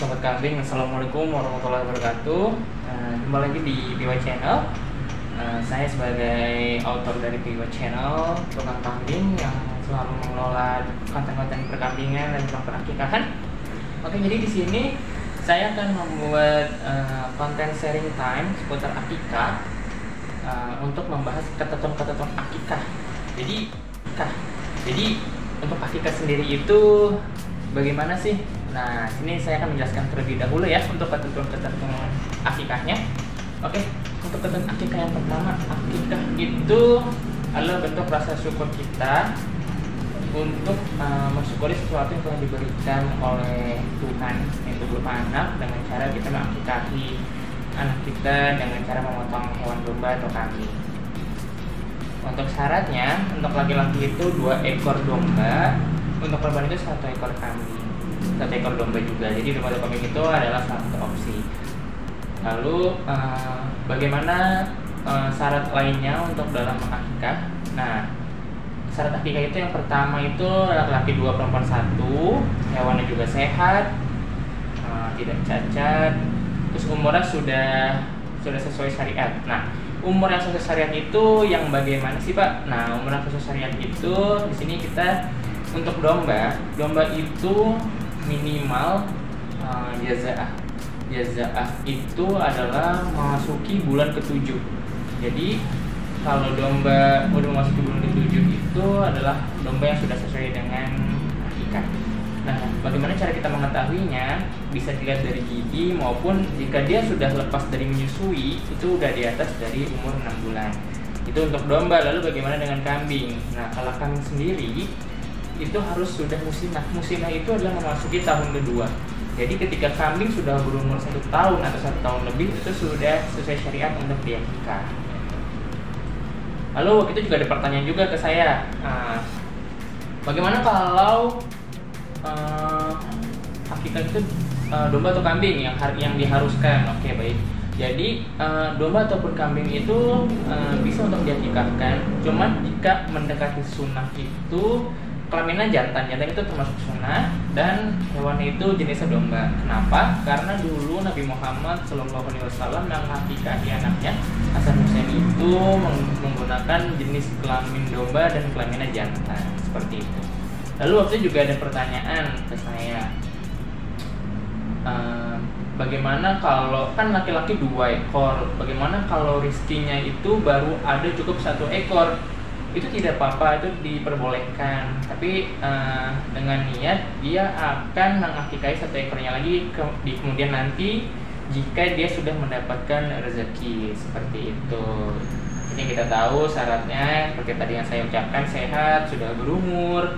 Sobat Kambing, Assalamualaikum warahmatullahi wabarakatuh. Jumpa lagi di PY Channel. Saya sebagai author dari PY Channel, tukang kambing yang selalu mengelola konten-konten perkambingan dan perakikahan. Oke, jadi di sini saya akan membuat konten sharing time seputar akikah, untuk membahas ketentuan-ketentuan akikah. Jadi untuk akikah sendiri itu bagaimana sih? Nah, sini saya akan menjelaskan terlebih dahulu ya untuk ketentuan-ketentuan akikahnya. Oke, untuk ketentuan akikah yang pertama, akikah itu adalah bentuk rasa syukur kita untuk mensyukuri sesuatu yang telah diberikan oleh Tuhan, yaitu berupa anak, dengan cara kita mengakikahi anak kita dengan cara memotong hewan domba atau kambing. Untuk syaratnya, untuk laki-laki itu 2 ekor domba, untuk perempuan itu 1 ekor kambing, 1 ekor domba juga. Jadi domba atau kambing itu adalah salah satu opsi. Lalu bagaimana syarat lainnya untuk dalam akikah? Nah, syarat akikah itu yang pertama itu laki-laki 2, perempuan 1, hewannya juga sehat, tidak cacat, terus umurnya sudah sesuai syariat. Nah, umur yang sesuai syariat itu yang bagaimana sih, Pak? Nah, umur yang sesuai syariat itu di sini kita untuk domba itu minimal jazaah itu adalah memasuki bulan ke-7. Jadi kalau domba udah memasuki bulan ke-7 itu adalah domba yang sudah sesuai dengan akikah. Nah, bagaimana cara kita mengetahuinya? Bisa dilihat dari gigi maupun jika dia sudah lepas dari menyusui, itu udah di atas dari umur 6 bulan. Itu untuk domba. Lalu bagaimana dengan kambing? Nah, kalau kambing sendiri itu harus sudah musinah. Musinah itu adalah memasuki tahun kedua. Jadi ketika kambing sudah berumur 1 tahun atau 1 tahun lebih, itu sudah sesuai syariat untuk diakikah. Lalu waktu itu juga ada pertanyaan juga ke saya, bagaimana kalau akikah itu domba atau kambing yang diharuskan? Oke, baik. Jadi domba ataupun kambing itu bisa untuk diakikahkan. Cuman jika mendekati sunnah itu kelaminnya jantan itu termasuk sunnah, dan hewan itu jenisnya domba. Kenapa? Karena dulu Nabi Muhammad SAW mengakikahi anaknya Hasan Husain itu menggunakan jenis kelamin domba dan kelaminnya jantan, seperti itu. Lalu waktu itu juga ada pertanyaan ke saya, bagaimana kalau kan laki-laki 2 ekor, bagaimana kalau rizkinya itu baru ada cukup 1 ekor? Itu tidak apa-apa, itu diperbolehkan, tapi dengan niat dia akan mengakikahi 1 ekornya lagi di kemudian nanti jika dia sudah mendapatkan rezeki, seperti itu. Ini kita tahu syaratnya seperti tadi yang saya ucapkan, sehat, sudah berumur,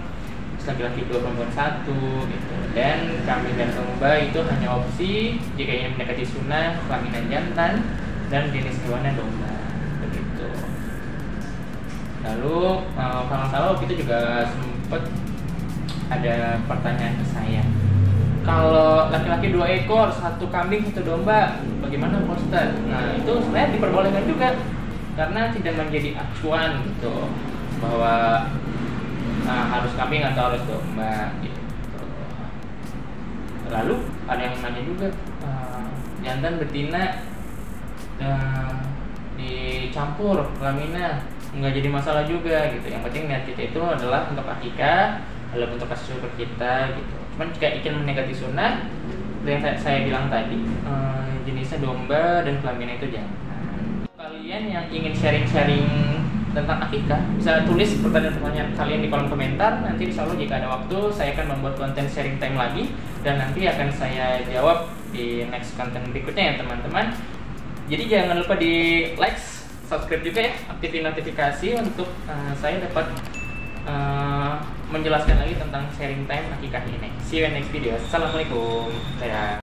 laki-laki 2, perempuan 1 gitu. Dan kambing dan domba itu hanya opsi jika ingin mendekati sunnah, kelaminan jantan, dan jenis hewannya domba, begitu. Lalu kalau salah kita juga sempat ada pertanyaan ke saya, kalau laki-laki 2 ekor, 1 kambing 1 domba, bagaimana Pak Ustadz? Nah, itu sebenarnya diperbolehkan juga karena tidak menjadi acuan gitu bahwa harus kambing atau harus domba gitu. Lalu ada yang nanya juga, jantan betina dicampur kelaminnya nggak jadi masalah juga gitu. Yang penting niat kita itu adalah untuk akikah, adalah untuk kasih syukur kita gitu. Cuman jika ingin mendekati sunnah, yang saya bilang tadi, jenisnya domba dan kelaminnya itu jangan. Kalian yang ingin sharing-sharing tentang akikah, bisa tulis pertanyaan-pertanyaan kalian di kolom komentar. Nanti insya Allah jika ada waktu, saya akan membuat konten sharing time lagi, dan nanti akan saya jawab di next konten berikutnya ya teman-teman. Jadi jangan lupa di like, subscribe juga ya, aktifin notifikasi untuk saya dapat menjelaskan lagi tentang sharing time akikah ini. See you in next video. Assalamualaikum. Dadah.